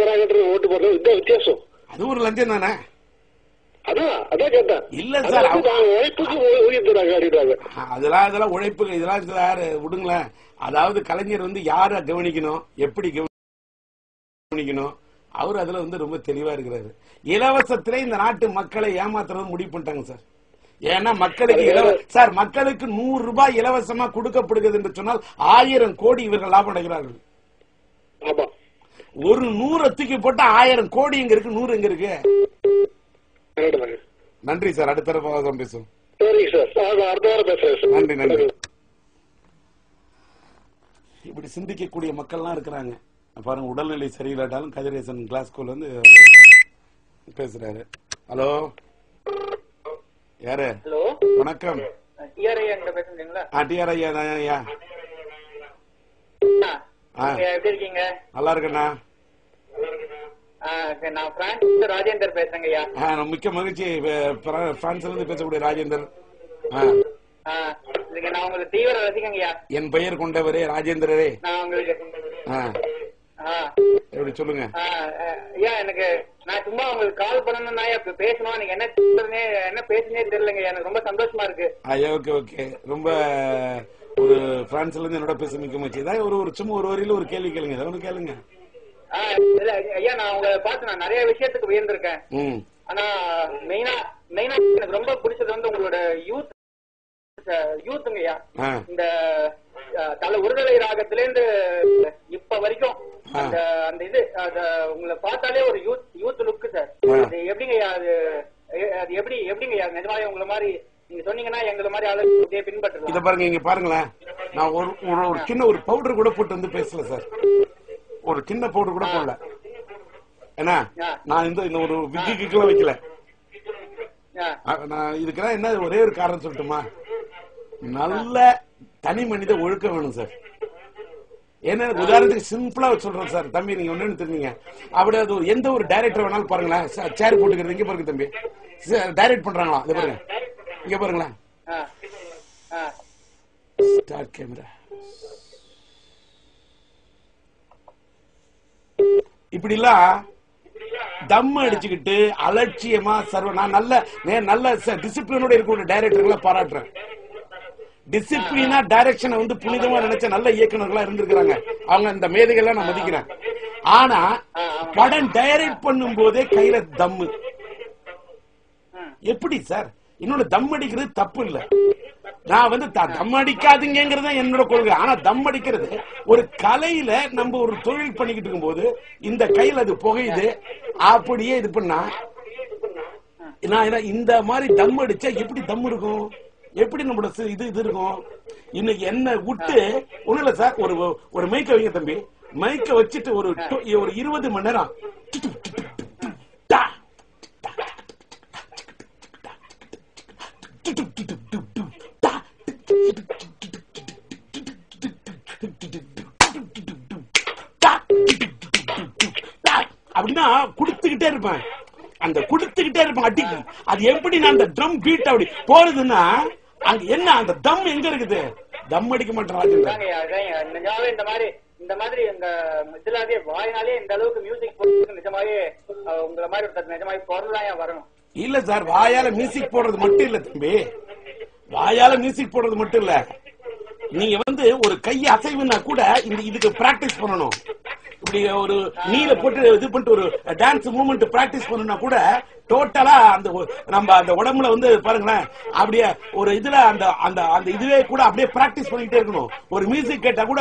தராங்கன்ற ஓட்டு போடுறது இந்த வித்தியாசம். அது ஒரு லஞ்சம் தானே. அதான் கேட்டேன். இல்ல சார், உழைப்புக்கு ஊதியம் தராங்க அப்படின்றாங்க. அதெல்லாம் உழைப்புக்கு இதெல்லாம் சார் விடுங்களேன். அதாவது கலைஞர் வந்து யார கவனிக்கணும், எப்படி கவனிக்கணும், அவர் அதுல வந்து ரொம்ப தெளிவா இருக்கிறாரு. இலவசத்திலே இந்த நாட்டு மக்களை ஏமாத்துறது முடிவு பண்ணிட்டாங்க சார். ஏன்னா மக்களுக்கு சார் மக்களுக்கு 100 ரூபாய் இலவசமா கொடுக்கப்படுகிறது என்று சொன்னால் 1000 கோடி இவர்கள் லாபம் அடைகிறார்கள். ஒரு 100 தூக்கி போட்டா 1000 கோடி எங்க இருக்கு, 100 எங்க இருக்கு? நன்றி சார். அடுத்த தடவை பேசுவோம். நன்றி நன்றி. இப்படி சிந்திக்கக்கூடிய மக்கள்லாம் இருக்கிறாங்க பாருங்க. உடல்நிலை சரியில்லாட்டாலும் கதிரேசன் கிளாஸ்கோல வந்து பேசுறாரு. ஹலோ, யாரு? ஹலோ, வணக்கம். டிஆர் ஐயா கிட்ட பேசுறீங்களா? டிஆர் ஐயா தான் ஐயா. எப்படி இருக்கீங்க? நல்லா இருக்கேண்ணா. நான் பிரான்ஸ் ராஜேந்தர் பேசுறேங்க ஐயா. மிக்க மகிழ்ச்சி. பிரான்ஸ்ல இருந்து பேசக்கூடிய ராஜேந்தர். நான் உங்களுக்கு தீவிர ரசிகங்கய்யா. என் பெயர் கொண்டவரே ராஜேந்திரரே. நான் உங்களுக்கு எப்படி சொல்லுங்க ஐயா. எனக்கு நான் சும்மா உங்களுக்கு கால் பண்ணணும்னா பேசணும். எனக்கு என்ன பேசுனே தெரியலங்க. எனக்கு ரொம்ப சந்தோஷமா இருக்கு. Okay okay. ரொம்ப ஒரு பிரான்ஸ்ல இருந்து என்னோட பேச மிக்க மகிழ்ச்சி. ஏதாவது ஒரு சும்மா ஒரு வரியில ஒரு கேள்வி கேளுங்க. ஏதாவது ஒண்ணு கேளுங்க. ஐயா, நான் உங்களை பார்த்து நான் நிறைய விஷயத்துக்கு வியந்திருக்கேன். ஆனா மெயினா எனக்கு ரொம்ப பிடிச்சது வந்து உங்களோட யூத்துங்கய்யா. இந்த தலை உருதலை ராகத்துல இருந்து இப்ப வரைக்கும் அந்த இது உங்களை பார்த்தாலே ஒரு யூத் லுக்கு சார். அது எப்படிங்கய்யா? அது எப்படிங்கய்யா நிஜமாவே உங்களை மாதிரி நீங்க சொன்னீங்கன்னா எங்களை மாதிரி ஆளு பின்பற்றலாம். இத பாருங்க, இங்க பாருங்களேன். நான் ஒரு சின்ன ஒரு பவுடர் கூட போட்டு வந்து பேசல சார். ஒரு சின்ன பவுடர் கூட போடல. என்ன நான் இந்த ஒரு விக்கிக்கெல்லாம் வைக்கல. நான் இதுக்கெல்லாம் என்ன ஒரே ஒரு காரணம் சொல்லட்டுமா? நல்ல தனி மனித ஒழுக்கம் வேணும் சார். ஏன்னா உதாரணத்துக்கு சிம்பிளா சொல்றேன் சார். தம்பி நீங்க ஒண்ணு தெரிஞ்சீங்க அப்படியே அது எந்த ஒரு டைரக்டர் வேணாலும் பாருங்களேன். சேர் போட்டுக்கிறது இங்க பாருங்க தம்பி. டைரக்ட் பண்றாங்களா? இங்க பாருங்க, இங்க பாருங்களேன். Start camera. இப்படி எல்லாம் தம் அடிச்சுக்கிட்டு அலட்சியமா நான் நல்ல டிசிப்ளினோட இருக்கிற டைரக்டர்களை பாராட்டுறேன். டிசிப்ளினா டைரக்ஷனை வந்து புனிதமா நினைச்ச நல்ல இயக்குநர்களா இருந்திருக்கிறாங்க. அவங்க இந்த மேதைகள் நான் மதிக்கிறேன். ஆனா படம் டைரக்ட் பண்ணும் போதே கையில தம்மு. எப்படி சார்? இன்னொன்னு தம் அடிக்கிறது தப்பு இல்ல. நான் வந்து தம் அடிக்காதுங்கிறது என்னோட கொள்கை. ஆனா தம் அடிக்கிறது ஒரு கலையில நம்ம ஒரு தொழில் பண்ணிக்கிட்டு இருக்கும் போது இந்த கையில அது புகையுது அப்படியே இது பண்ணா நான் இந்த மாதிரி தம் அடிச்சா எப்படி தம் இருக்கும்? எப்படி நம்மளோட இது இருக்கும்? இன்னைக்கு என்ன விட்டு ஒண்ணு இல்ல சார். ஒரு மைக்க வைங்க தம்பி. மைக்க வச்சுட்டு ஒரு 20 மணி நேரம் அப்படின்னா குடுத்துக்கிட்டே இருப்பேன். அந்த குடுத்துக்கிட்டே இருப்பேன் அடிக்கு. அது எப்படி நான் அந்த ட்ரம் பீட் அப்படி போறதுன்னா அங்க என்ன அந்த தம் எங்க இருக்குது? தம் அடிக்க மாட்டேன். இந்த மாதிரி இந்த இதுலாவே வாயினாலே இந்த அளவுக்கு மியூசிக் போட்டு நிஜமாவே உங்களை மாதிரி ஒருத்தர் நிஜமாவே பொருளாயா வரணும். இல்ல சார், வாயால மியூசிக் போடுறது மட்டும் இல்ல தம்பி. வாயால மியூசிக் போடுறது மட்டும் இல்ல. நீங்க வந்து ஒரு கை அசைவுனா கூட இதுக்கு பிராக்டிஸ் பண்ணணும். இப்படி ஒரு நீல போட்டு இது பண்ணிட்டு ஒரு டான்ஸ் மூவ்மெண்ட் பிராக்டிஸ் பண்ணணும்னா கூட டோட்டலா நம்ம அந்த உடம்புல வந்து பாருங்களேன் அப்படியே ஒரு இதுல அந்த இதுவே கூட அப்படியே பிராக்டிஸ் பண்ணிட்டே இருக்கணும். ஒரு மியூசிக் கேட்டா கூட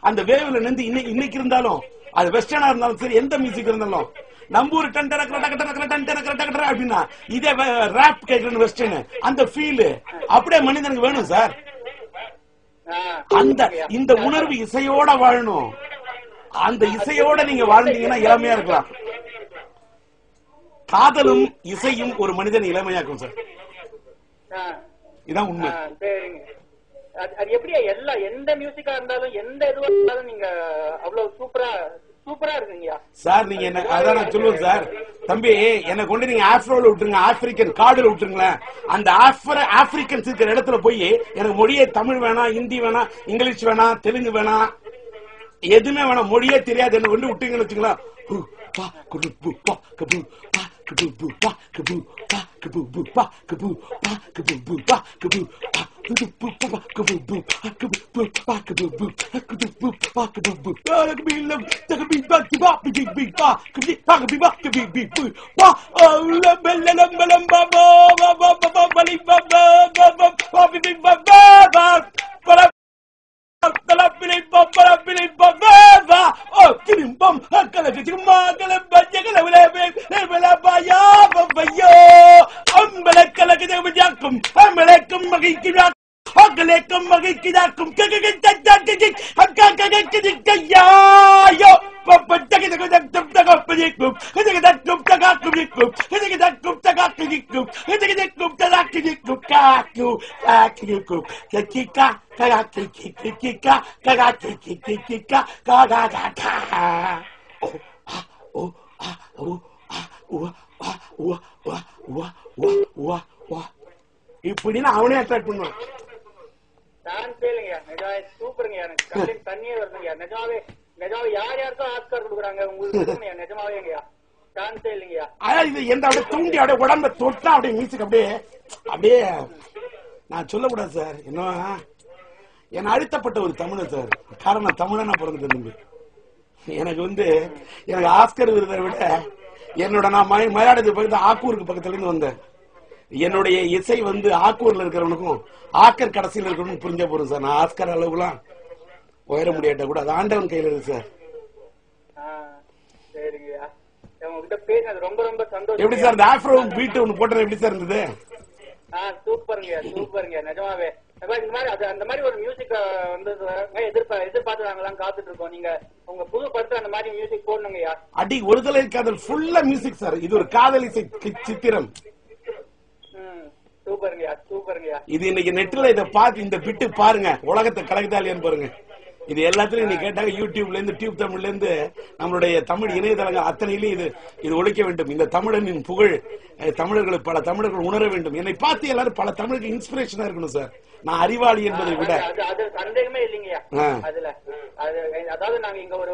அந்த வேவ்ல நின்று இன்னைக்கு இருந்தாலும் அது வெஸ்டர்னா இருந்தாலும் சரி, எந்த மியூசிக் இருந்தாலும் நம்ம ஒரு அப்படின்னா இதே ராப் கேட்கணும் வெஸ்டர்ன் அந்த ஃபீல் அப்படியே மனிதனுக்கு வேணும் சார். இந்த உணர்வு இசையோட வாழணும். அந்த இசையோட நீங்க வாழ்ந்தீங்கன்னா இளமையா இருக்கலாம். காதலும் இசையும் ஒரு மனிதன் இளமையாக்கும் சார். இதான் உண்மை. அது எப்படியா எந்த மியூசிக்கா இருந்தாலும் எந்த இதுவா இருந்தாலும் நீங்க அவ்வளவு சூப்பரா இருக்குங்க சார். நீங்க என்ன அதான் நான் சொல்லுவேன் சார். தம்பி என்ன கொண்டு நீங்க ஆப்ரோல விட்டுருங்க, ஆப்பிரிக்கன் காடுல விட்டுருங்களேன். அந்த ஆப்பிரிக்கன்ஸ் இருக்கிற இடத்துல போய் எனக்கு மொழியே தமிழ் வேணாம், ஹிந்தி வேணாம், இங்கிலீஷ் வேணாம், தெலுங்கு வேணாம், எதுவுமே வேணாம், மொழியே தெரியாது என்ன ஒண்ணு விட்டீங்கன்னு வச்சுங்களா. இப்படின்னு அவனே அட்ராக்ட் பண்ணுவான். சூப்பருங்க, எனக்கு தண்ணியே வருதுங்க. நிஜமாவே நிஜமாவே யார் யாருக்கும் ஆஸ்கார் கொடுக்குறாங்க உங்களுக்கு நிஜமாவேங்கய்யா, சான்ஸே இல்லைங்கய்யா. அதான் இது எந்த அப்படியே தூண்டி அப்படியே உடம்ப தொட்டா அப்படியே மியூசிக் அப்படியே அப்படியே நான் சொல்லக்கூடாது சார். என்ன என் அழுத்தப்பட்ட ஒரு தமிழன் சார். காரணம் தமிழனா பிறந்துட்டு தம்பி. எனக்கு ஆஸ்கர் விருதை விட என்னோட நான் மயிலாடுதுறை பக்கத்து ஆக்கூருக்கு பக்கத்துல இருந்து வந்தேன். என்னுடைய இசை ஆக்கூர்ல இருக்கிறவனுக்கும் ஆக்கர் கடைசியில் இருக்கணும்னு புரிஞ்ச போறோம் சார். நான் ஆஸ்கர் அளவுக்குலாம் உயர முடியாட்ட கூட அது ஆண்டவன் கையில இருக்கு சார். ரொம்ப ரொம்ப சந்தோஷம். எப்படி சார் இந்த ஆஃப்ரோ பீட் ஒன்னு போட்டது எப்படி சார் இருந்தது? சூப்பருங்க சூப்பருங்க. நிஜமாவே இந்த மாதிரி அந்த மாதிரி ஒரு மியூசிக் எதிர்பார்த்து நாங்கெல்லாம் காத்துட்டு இருக்கோம். நீங்க உங்க புது படத்துல அந்த மாதிரி மியூசிக் போடணுங்கய்யா. அடி ஒருதலை காதல் ஃபுல்லா மியூசிக் சார். இது ஒரு காதல் இசை சித்திரம். சூப்பருங்கய்யா சூப்பருங்கய்யா. இது இன்னைக்கு நெட்ல இதை பார்த்து இந்த பிட்டு பாருங்க, உலகத்தை கலக்குதாலியான்னு பாருங்க. இது எல்லாத்துலயும் நீ கேட்டாங்க யூடியூப்ல இருந்து டியூப் தமிழ்ல இருந்து நம்மளுடைய தமிழ் இணையதளங்கள் அத்தனையிலும் இது ஒழிக்க வேண்டும். இந்த தமிழனின் புகழ் தமிழர்களுக்கு பல தமிழர்கள் உணர வேண்டும். என்னை பார்த்து எல்லாரும் பல தமிழுக்கு இன்ஸ்பிரேஷனா இருக்கணும் சார். நான் அறிவாளி என்பதை விட அது சந்தேகமே இல்லைங்கய்யா. அதுல அதாவது நாங்க இங்க ஒரு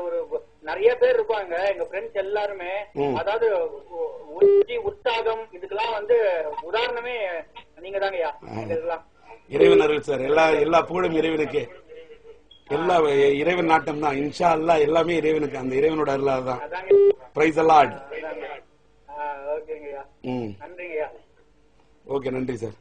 நிறைய பேர் இருப்பாங்க எங்க ஃப்ரெண்ட்ஸ் எல்லாருமே. அதாவது உற்சாகம் இதுக்கெல்லாம் உதாரணமே நீங்க தாங்கய்யா. இறைவன் அருள் சார். எல்லா புகழும் இறைவனுக்கு. எல்லா இறைவன் நாட்டம் தான். இன்ஷா அல்லாஹ் எல்லாமே இறைவனுக்கு. அந்த இறைவனோட அருளால் தான். Praise the lord. ஓகேங்கய்யா. நன்றிங்கய்யா. ஓகே நன்றி சார்.